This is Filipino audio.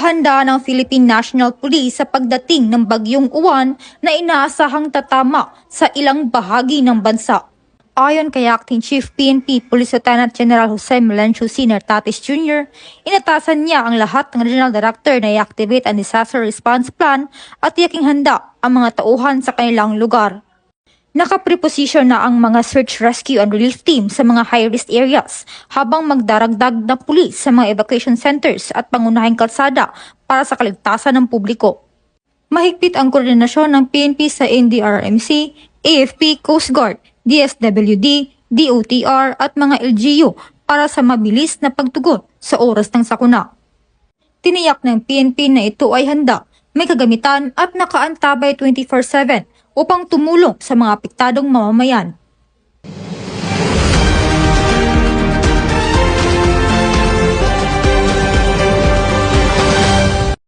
paghahanda ng Philippine National Police sa pagdating ng Bagyong Uwan na inaasahang tatama sa ilang bahagi ng bansa. Ayon kay Acting Chief PNP Police Lieutenant General Jose Melencio Sr. Tatis Jr., inatasan niya ang lahat ng Regional Director na i-activate ang Disaster Response Plan at tiyaking handa ang mga tauhan sa kanilang lugar. Nakapreposisyon na ang mga search, rescue and relief team sa mga high-risk areas habang magdaragdag na pulis sa mga evacuation centers at pangunahing kalsada para sa kaligtasan ng publiko. Mahigpit ang koordinasyon ng PNP sa NDRRMC, AFP, Coast Guard, DSWD, DOTR at mga LGU para sa mabilis na pagtugon sa oras ng sakuna. Tiniyak ng PNP na ito ay handa, may kagamitan at nakaantabay 24/7 upang tumulong sa mga apektadong mamamayan.